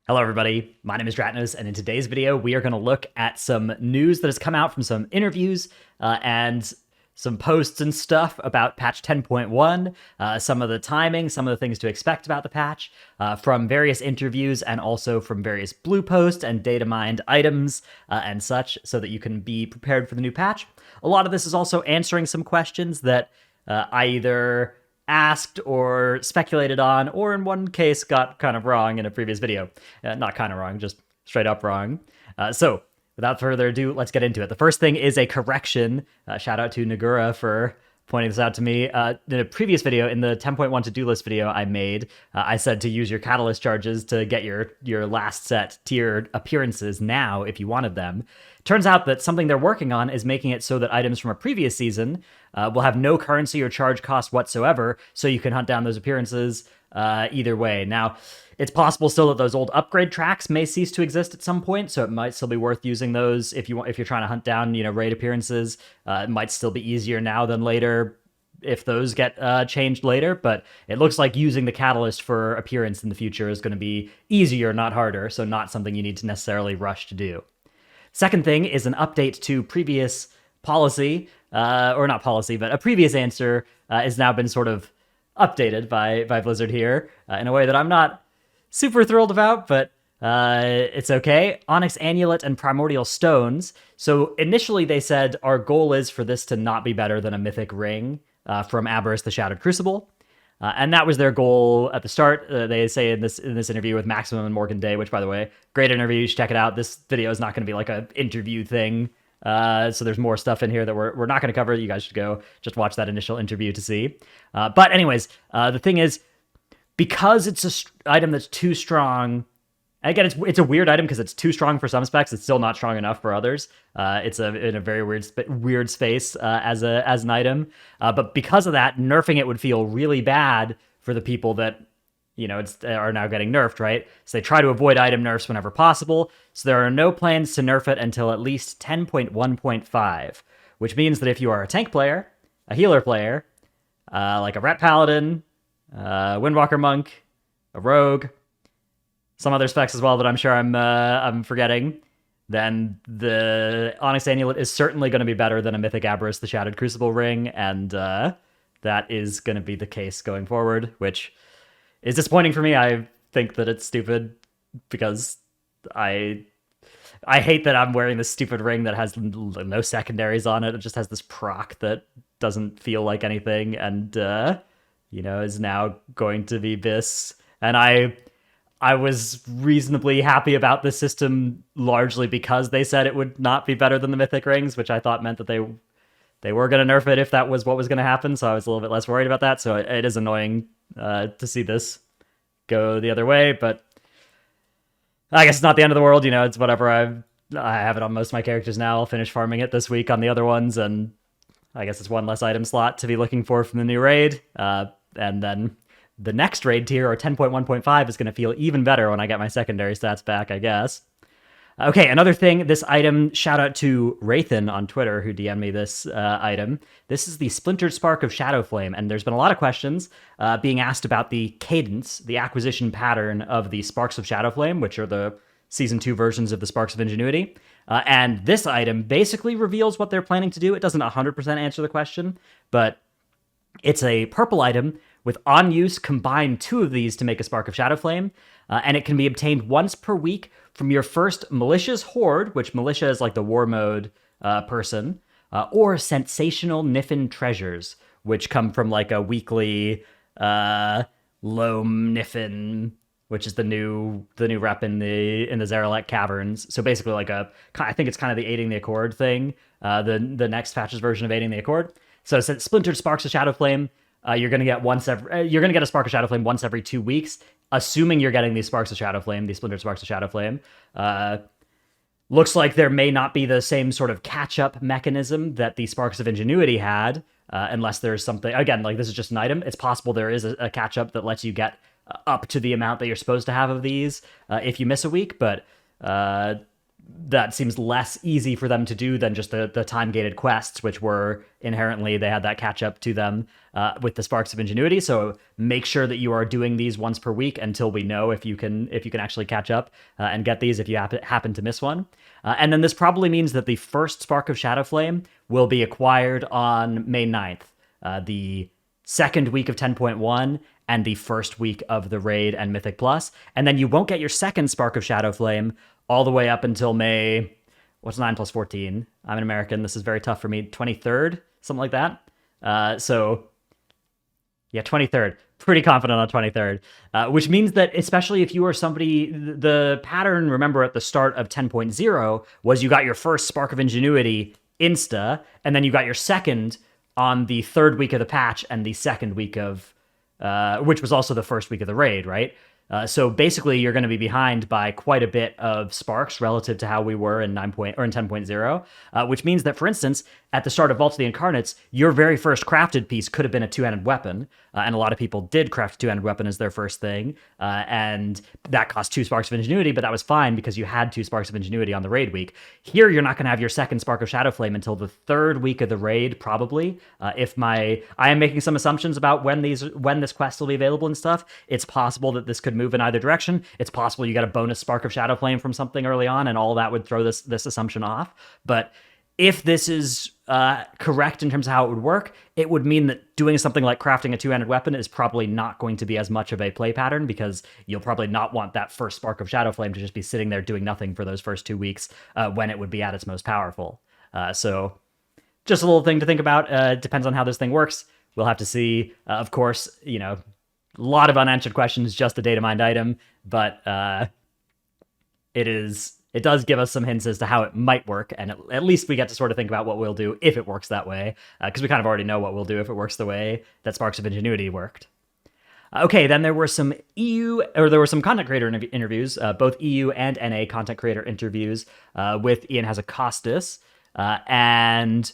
Hello everybody, my name is Dratnos, and in today's video we are going to look at some news that has come out from some interviews and some posts and stuff about patch 10.1, some of the timing, some of the things to expect about the patch, from various interviews and also from various blue posts and data mined items and such, so that you can be prepared for the new patch. A lot of this is also answering some questions that I either asked or speculated on, or in one case got kind of wrong in a previous video. Not kind of wrong, just straight up wrong. So without further ado, let's get into it. The first thing is a correction. Shout out to Nagura for pointing this out to me. In a previous video, in the 10.1 to-do list video I made, I said to use your catalyst charges to get your last set tiered appearances now if you wanted them. Turns out that something they're working on is making it so that items from a previous season will have no currency or charge cost whatsoever, so you can hunt down those appearances either way. Now, it's possible still that those old upgrade tracks may cease to exist at some point, so it might still be worth using those if you're trying to hunt down, raid appearances. It might still be easier now than later if those get changed later, but it looks like using the catalyst for appearance in the future is going to be easier, not harder, so not something you need to necessarily rush to do. Second thing is an update to previous policy, or not policy, but a previous answer has now been sort of updated by Blizzard here in a way that I'm not super thrilled about, but it's okay. Onyx, Annulet, and Primordial Stones. So initially they said our goal is for this to not be better than a Mythic Ring from Aberrus the Shattered Crucible. And that was their goal at the start. They say in this interview with Maximum and Morgan Day, which, by the way, great interview. You should check it out. This video is not going to be like an interview thing. So there's more stuff in here that we're not going to cover. You guys should go just watch that initial interview to see. But anyways, the thing is, because it's an item that's too strong. And again, it's a weird item because it's too strong for some specs. It's still not strong enough for others. It's in a very weird space as an item. But because of that, nerfing it would feel really bad for the people that are now getting nerfed, right? So they try to avoid item nerfs whenever possible. So there are no plans to nerf it until at least 10.1.5, which means that if you are a tank player, a healer player, like a Ret Paladin, Windwalker Monk, a Rogue, some other specs as well that I'm sure I'm forgetting, then the Onyx Annulet is certainly going to be better than a Mythic Aberrus the Shattered Crucible ring, and that is going to be the case going forward, which is disappointing for me. I think that it's stupid because I hate that I'm wearing this stupid ring that has no secondaries on it. It just has this proc that doesn't feel like anything, and is now going to be this. And I was reasonably happy about this system largely because they said it would not be better than the Mythic rings, which I thought meant that they were going to nerf it if that was what was going to happen. So I was a little bit less worried about that. So it is annoying to see this go the other way, but I guess it's not the end of the world. It's whatever. I have it on most of my characters now. I'll finish farming it this week on the other ones, and I guess it's one less item slot to be looking for from the new raid. And then the next raid tier, or 10.1.5, is going to feel even better when I get my secondary stats back, I guess. Okay, another thing, this item, shout out to Wraithen on Twitter who DM'd me this item. This is the Splintered Spark of Shadowflame, and there's been a lot of questions being asked about the cadence, the acquisition pattern of the Sparks of Shadowflame, which are the Season 2 versions of the Sparks of Ingenuity. And this item basically reveals what they're planning to do. It doesn't 100% answer the question, but it's a purple item with on use combine 2 of these to make a Spark of Shadowflame, and it can be obtained once per week from your first Malicious Horde, which Militia is like the war mode person, or Sensational Niffin Treasures, which come from like a weekly Loam Niffin, which is the new rep in the Zaralek Caverns. So basically I think it's kind of the Aiding the Accord thing, the next patch's version of Aiding the Accord. So since Splintered Sparks of Shadowflame, you're gonna get a Spark of Shadowflame once every 2 weeks, assuming you're getting these Sparks of Shadowflame, these Splintered Sparks of Shadowflame. Looks like there may not be the same sort of catch-up mechanism that the Sparks of Ingenuity had, unless there's something, again, like this is just an item. It's possible there is a catch-up that lets you get up to the amount that you're supposed to have of these if you miss a week, but that seems less easy for them to do than just the time-gated quests, which were inherently, they had that catch-up to them with the Sparks of Ingenuity. So make sure that you are doing these once per week until we know if you can actually catch up and get these if you happen to miss one. And then this probably means that the first Spark of Shadowflame will be acquired on May 9th, the second week of 10.1 and the first week of the Raid and Mythic Plus. And then you won't get your second Spark of Shadowflame all the way up until May, what's 9 plus 14? I'm an American. This is very tough for me. 23rd, something like that. So, yeah, 23rd. Pretty confident on 23rd, which means that especially if you are somebody, the pattern, remember, at the start of 10.0 was you got your first Spark of Ingenuity insta, and then you got your second on the third week of the patch and the second week of, which was also the first week of the raid, right? So basically, you're going to be behind by quite a bit of sparks relative to how we were in 10.0, which means that, for instance, at the start of Vault of the Incarnates, your very first crafted piece could have been a two-handed weapon, and a lot of people did craft a two-handed weapon as their first thing, and that cost 2 Sparks of Ingenuity, but that was fine because you had 2 Sparks of Ingenuity on the raid week. Here, you're not going to have your second Spark of Shadowflame until the third week of the raid, probably. I am making some assumptions about when this quest will be available and stuff. It's possible that this could move in either direction. It's possible you got a bonus Spark of Shadowflame from something early on, and all that would throw this assumption off. But if this is correct in terms of how it would work, it would mean that doing something like crafting a two-handed weapon is probably not going to be as much of a play pattern, because you'll probably not want that first Spark of Shadowflame to just be sitting there doing nothing for those first 2 weeks when it would be at its most powerful. So just a little thing to think about. Depends on how this thing works. We'll have to see. Of course, a lot of unanswered questions, just a data mined item, but it does give us some hints as to how it might work, and at least we get to sort of think about what we'll do if it works that way, because we kind of already know what we'll do if it works the way that Sparks of Ingenuity worked. Okay, then there were some content creator interviews, both EU and NA content creator interviews with Ian Hazacostas, and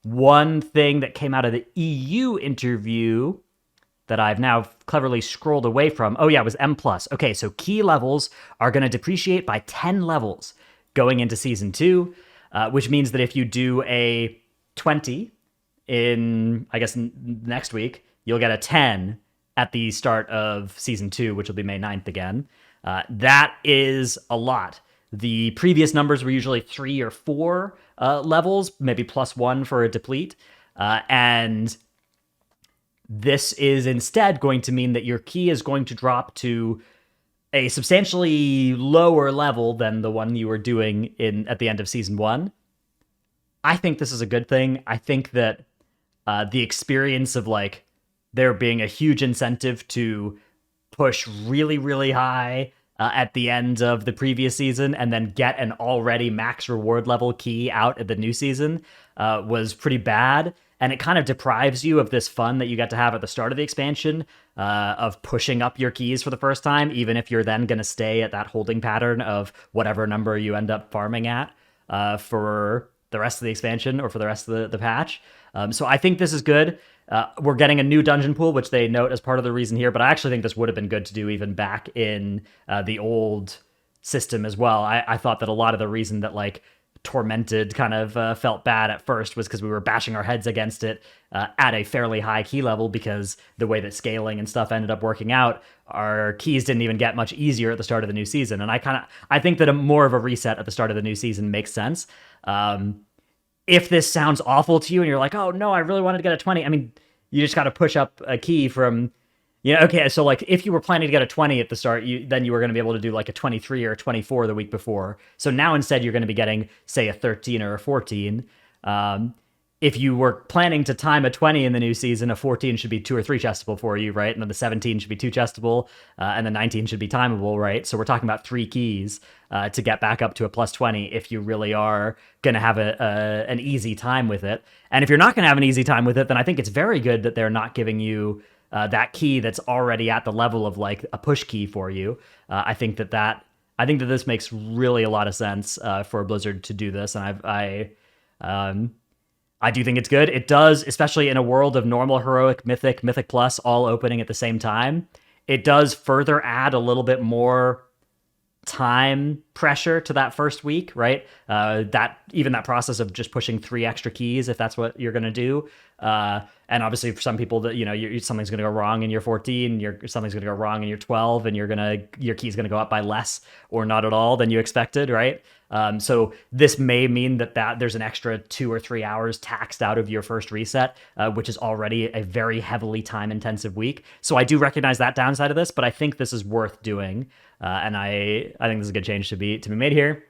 one thing that came out of the EU interview that I've now cleverly scrolled away from. Oh yeah, it was M+. Okay, so key levels are going to depreciate by 10 levels going into Season 2, which means that if you do a 20 in, I guess, next week, you'll get a 10 at the start of Season 2, which will be May 9th again. That is a lot. The previous numbers were usually 3 or 4 levels, maybe +1 for a deplete, and this is instead going to mean that your key is going to drop to a substantially lower level than the one you were doing at the end of Season 1. I think this is a good thing. I think that the experience of there being a huge incentive to push really, really high at the end of the previous season and then get an already max reward level key out at the new season was pretty bad. And it kind of deprives you of this fun that you get to have at the start of the expansion of pushing up your keys for the first time, even if you're then going to stay at that holding pattern of whatever number you end up farming at for the rest of the expansion or for the rest of the patch. So I think this is good. We're getting a new dungeon pool, which they note as part of the reason here, but I actually think this would have been good to do even back in the old system as well. I thought that a lot of the reason that Tormented kind of felt bad at first was because we were bashing our heads against it at a fairly high key level, because the way that scaling and stuff ended up working out, our keys didn't even get much easier at the start of the new season. And I think that more of a reset at the start of the new season makes sense. If this sounds awful to you and you're like, oh no, I really wanted to get a 20, I mean, you just got to push up a key from, okay, so if you were planning to get a 20 at the start, then you were going to be able to do a 23 or a 24 the week before. So now instead you're going to be getting, say, a 13 or a 14. If you were planning to time a 20 in the new season, a 14 should be 2 or 3 chestable for you, right? And then the 17 should be 2 chestable, and the 19 should be timeable, right? So we're talking about 3 keys to get back up to a +20 if you really are going to have an easy time with it. And if you're not going to have an easy time with it, then I think it's very good that they're not giving you that key that's already at the level of a push key for you. I think that this makes really a lot of sense for Blizzard to do this, and I do think it's good. It does, especially in a world of normal, heroic, mythic plus all opening at the same time. It does further add a little bit more time pressure to that first week, right? That even that process of just pushing 3 extra keys, if that's what you're going to do. And obviously for some people that, something's going to go wrong in year 14, something's going to go wrong in year 12, and your key's going to go up by less or not at all than you expected, right? So this may mean that there's an extra 2 or 3 hours taxed out of your first reset, which is already a very heavily time-intensive week. So I do recognize that downside of this, but I think this is worth doing, and I think this is a good change to be made here.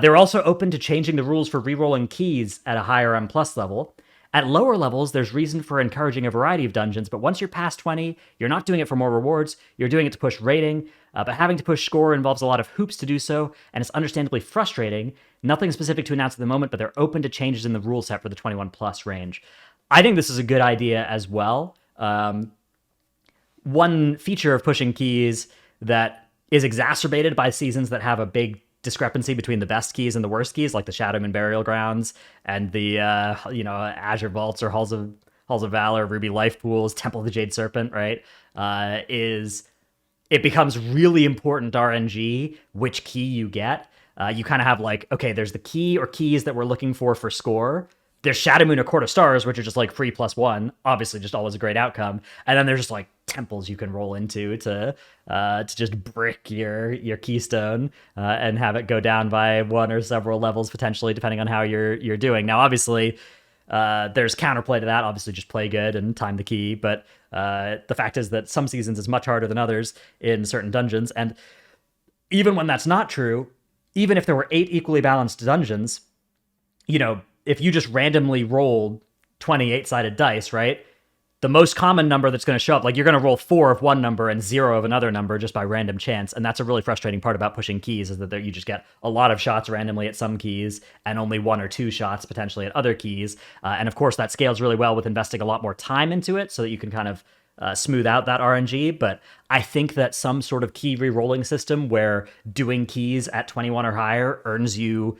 They're also open to changing the rules for rerolling keys at a higher M+ level. At lower levels, there's reason for encouraging a variety of dungeons, but once you're past 20, you're not doing it for more rewards, you're doing it to push rating, but having to push score involves a lot of hoops to do so, and it's understandably frustrating. Nothing specific to announce at the moment, but they're open to changes in the rule set for the 21+ range. I think this is a good idea as well. One feature of pushing keys that is exacerbated by seasons that have a big discrepancy between the best keys and the worst keys, like the Shadowman Burial Grounds and the Azure Vaults or Halls of Valor, Ruby Life Pools, Temple of the Jade Serpent, right? Is it becomes really important RNG which key you get. You kind of have like, okay, there's the key or keys that we're looking for score. There's Shadow Moon or Court of Stars, which are just like free +1, obviously just always a great outcome. And then there's just like temples you can roll into to just brick your keystone and have it go down by 1 or several levels potentially, depending on how you're doing. Now, obviously, there's counterplay to that. Obviously, just play good and time the key. But the fact is that some seasons is much harder than others in certain dungeons. And even when that's not true, even if there were 8 equally balanced dungeons, if you just randomly rolled 28-sided dice, right? The most common number that's going to show up, like you're going to roll 4 of one number and 0 of another number just by random chance. And that's a really frustrating part about pushing keys, is that you just get a lot of shots randomly at some keys and only 1 or 2 shots potentially at other keys. And of course, that scales really well with investing a lot more time into it so that you can kind of smooth out that RNG. But I think that some sort of key re-rolling system where doing keys at 21 or higher earns you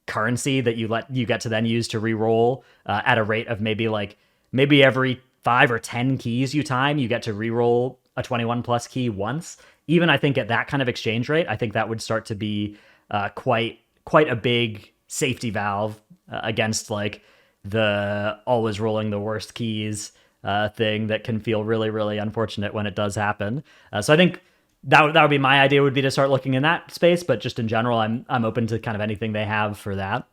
currency that you get to then use to re-roll at a rate of maybe every 5 or 10 keys you get to re-roll a 21+ key once. Even I think at that kind of exchange rate, I think that would start to be quite a big safety valve against like the always rolling the worst keys thing that can feel really, really unfortunate when it does happen. So I think that would be my idea, would be to start looking in that space, but just in general, I'm open to kind of anything they have for that.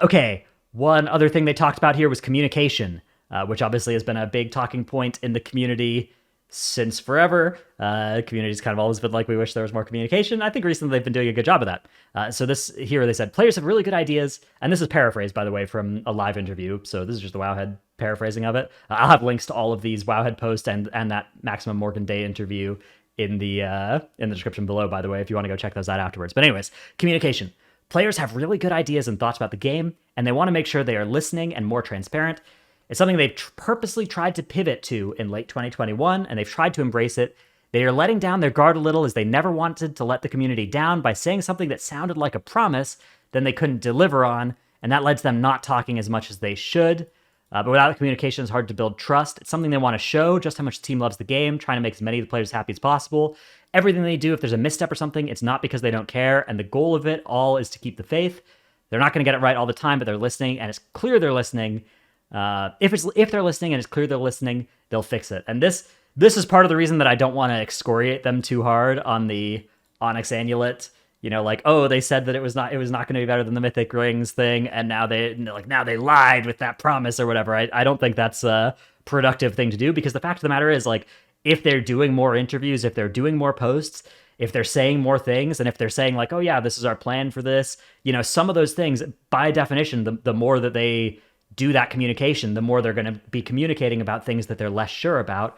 Okay, one other thing they talked about here was communication, which obviously has been a big talking point in the community since forever. Community's kind of always been like, we wish there was more communication. I think recently they've been doing a good job of that. So this here, they said, players have really good ideas, and this is paraphrased, by the way, from a live interview, so this is just the Wowhead paraphrasing of it. I'll have links to all of these Wowhead posts and that Maximum Morgan Day interview in the description below, by the way, if you want to go check those out afterwards. But anyways, communication. Players have really good ideas and thoughts about the game, and they want to make sure they are listening and more transparent. It's something they've purposely tried to pivot to in late 2021, and they've tried to embrace it. They are letting down their guard a little, as they never wanted to let the community down by saying something that sounded like a promise, then they couldn't deliver on, and that led to them not talking as much as they should. But without communication, it's hard to build trust. It's something they want to show, just how much the team loves the game, trying to make as many of the players happy as possible. Everything they do, if there's a misstep or something, it's not because they don't care, and the goal of it all is to keep the faith. They're not going to get it right all the time, but they're listening, and it's clear they're listening. If they're listening and it's clear they're listening, they'll fix it. And this is part of the reason that I don't want to excoriate them too hard on the Onyx Annulet. Like, oh, they said that it was not going to be better than the Mythic Rings thing, and now they lied with that promise or whatever. I don't think that's a productive thing to do, because the fact of the matter is, like, if they're doing more interviews, if they're doing more posts, if they're saying more things, and if they're saying like, oh yeah, this is our plan for this, some of those things, by definition, the more that they do that communication, the more they're going to be communicating about things that they're less sure about,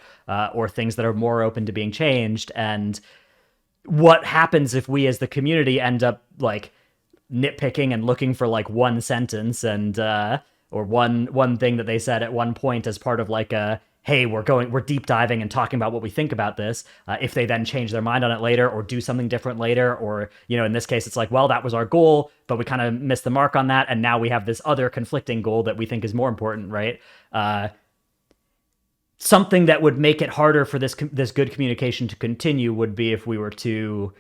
or things that are more open to being changed. And what happens if we as the community end up like nitpicking and looking for like one sentence and or one thing that they said at one point as part of like a, hey, we're deep diving and talking about what we think about this, if they then change their mind on it later or do something different later, or in this case it's like, well, that was our goal, but we kind of missed the mark on that, and now we have this other conflicting goal that we think is more important, right? Something that would make it harder for this good communication to continue would be if we were to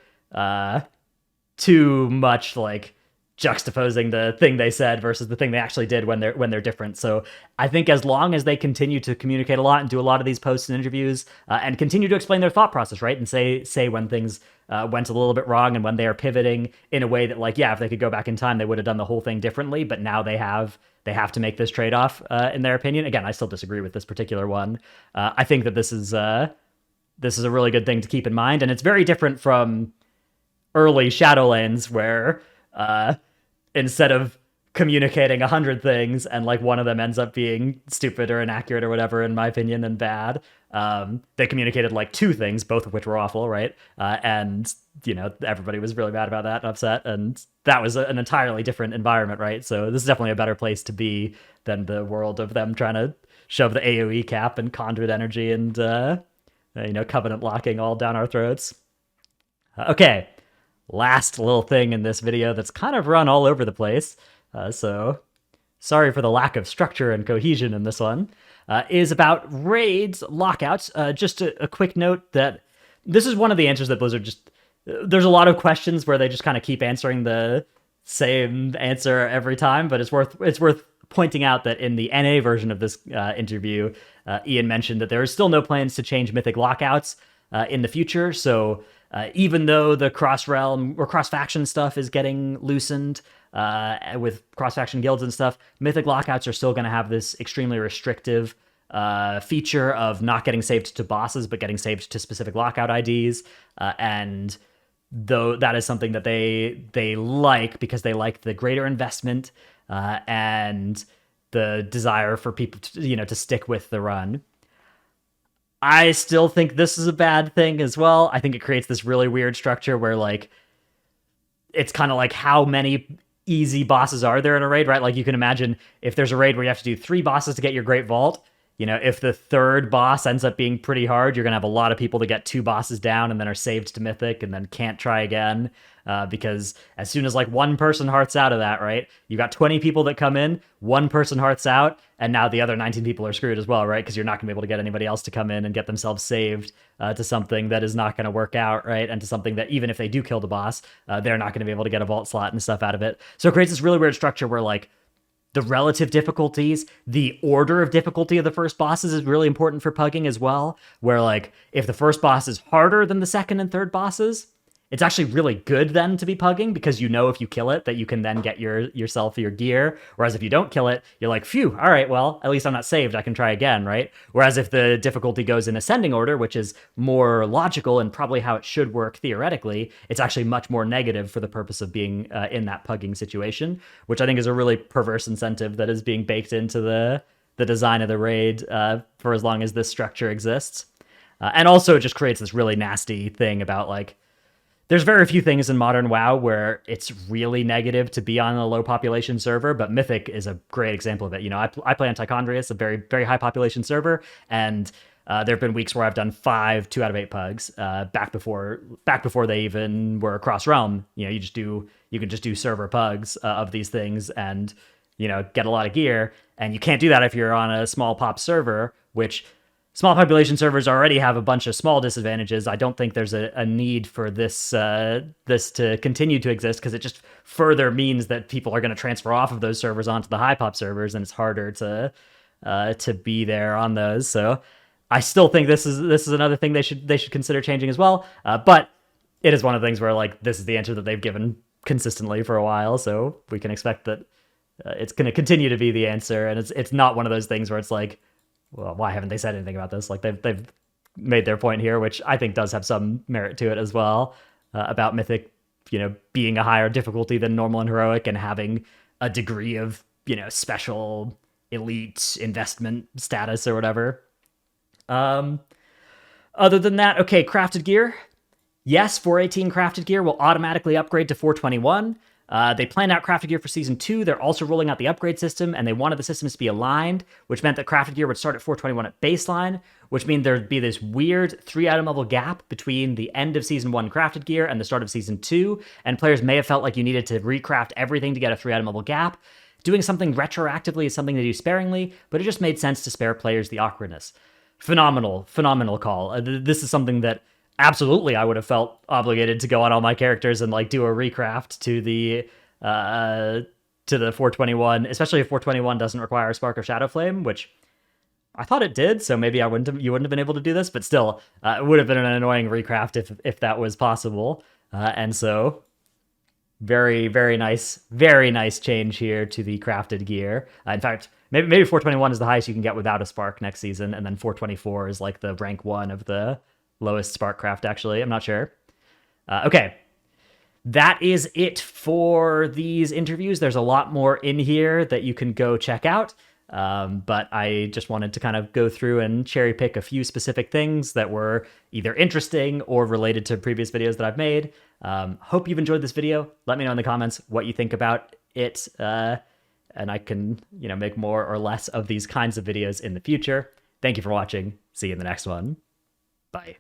too much like juxtaposing the thing they said versus the thing they actually did when they're different. So I think as long as they continue to communicate a lot and do a lot of these posts and interviews and continue to explain their thought process, right, and say when things went a little bit wrong and when they are pivoting in a way that, like, yeah, if they could go back in time, they would have done the whole thing differently, but now they have to make this trade-off in their opinion. Again, I still disagree with this particular one. I think that this is a really good thing to keep in mind, and it's very different from early Shadowlands where instead of communicating 100 things and like one of them ends up being stupid or inaccurate or whatever, in my opinion, and bad, they communicated like 2 things, both of which were awful, right? And everybody was really mad about that and upset, and that was an entirely different environment, right? So this is definitely a better place to be than the world of them trying to shove the AoE cap and conduit energy and covenant locking all down our throats. Okay, last little thing in this video that's kind of run all over the place, so sorry for the lack of structure and cohesion in this one, is about raids lockouts. Just a quick note that this is one of the answers that Blizzard there's a lot of questions where they just kind of keep answering the same answer every time, but it's worth pointing out that in the NA version of this interview, Ian mentioned that there are still no plans to change Mythic Lockouts in the future, so even though the cross-realm or cross-faction stuff is getting loosened with cross-faction guilds and stuff, Mythic Lockouts are still going to have this extremely restrictive feature of not getting saved to bosses, but getting saved to specific lockout IDs. And though that is something that they like because they like the greater investment and the desire for people to stick with the run. I still think this is a bad thing as well. I think it creates this really weird structure where, like, it's kind of like how many easy bosses are there in a raid, right? Like, you can imagine if there's a raid where you have to do 3 bosses to get your Great Vault, if the 3rd boss ends up being pretty hard, you're going to have a lot of people to get 2 bosses down and then are saved to Mythic and then can't try again. Because as soon as like 1 person hearts out of that, right? You got 20 people that come in, 1 person hearts out, and now the other 19 people are screwed as well, right? Because you're not going to be able to get anybody else to come in and get themselves saved to something that is not going to work out, right? And to something that even if they do kill the boss, they're not going to be able to get a vault slot and stuff out of it. So it creates this really weird structure where, like, the relative difficulties, the order of difficulty of the first bosses is really important for pugging as well, where, like, if the first boss is harder than the 2nd and 3rd bosses, it's actually really good then to be pugging, because if you kill it, that you can then get yourself your gear. Whereas if you don't kill it, you're like, phew, all right, well, at least I'm not saved. I can try again, right? Whereas if the difficulty goes in ascending order, which is more logical and probably how it should work theoretically, it's actually much more negative for the purpose of being in that pugging situation, which I think is a really perverse incentive that is being baked into the design of the raid for as long as this structure exists. And also it just creates this really nasty thing about, like, there's very few things in modern WoW where it's really negative to be on a low population server, but Mythic is a great example of it. I play on Tichondrius, a very, very high population server, and there have been weeks where I've done 5 2 out of 8 pugs back before they even were cross realm. You can just do server pugs of these things and get a lot of gear, and you can't do that if you're on a small pop server, which small population servers already have a bunch of small disadvantages. I don't think there's a need for this to continue to exist, because it just further means that people are going to transfer off of those servers onto the high pop servers, and it's harder to be there on those. So I still think this is another thing they should consider changing as well. But it is one of the things where, like, this is the answer that they've given consistently for a while, so we can expect that it's going to continue to be the answer, and it's not one of those things where it's like, well, why haven't they said anything about this? Like, they've made their point here, which I think does have some merit to it as well, about Mythic, being a higher difficulty than normal and heroic, and having a degree of, special elite investment status or whatever. Other than that, okay, crafted gear. Yes, 418 crafted gear will automatically upgrade to 421. They planned out crafted gear for Season 2. They're also rolling out the upgrade system, and they wanted the systems to be aligned, which meant that crafted gear would start at 421 at baseline, which means there'd be this weird 3-item level gap between the end of Season 1 crafted gear and the start of Season 2, and players may have felt like you needed to recraft everything to get a 3-item level gap. Doing something retroactively is something they do sparingly, but it just made sense to spare players the awkwardness. Phenomenal call. This is something that absolutely I would have felt obligated to go on all my characters and like do a recraft to the 421, especially if 421 doesn't require Spark or Shadowflame, which I thought it did, so maybe you wouldn't have been able to do this, but still, it would have been an annoying recraft if that was possible. And so, very nice change here to the crafted gear. In fact, maybe 421 is the highest you can get without a spark next season, and then 424 is like the rank 1 of the lowest spark craft, actually. I'm not sure. Okay. That is it for these interviews. There's a lot more in here that you can go check out. But I just wanted to kind of go through and cherry pick a few specific things that were either interesting or related to previous videos that I've made. Hope you've enjoyed this video. Let me know in the comments what you think about it. And I can, make more or less of these kinds of videos in the future. Thank you for watching. See you in the next one. Bye.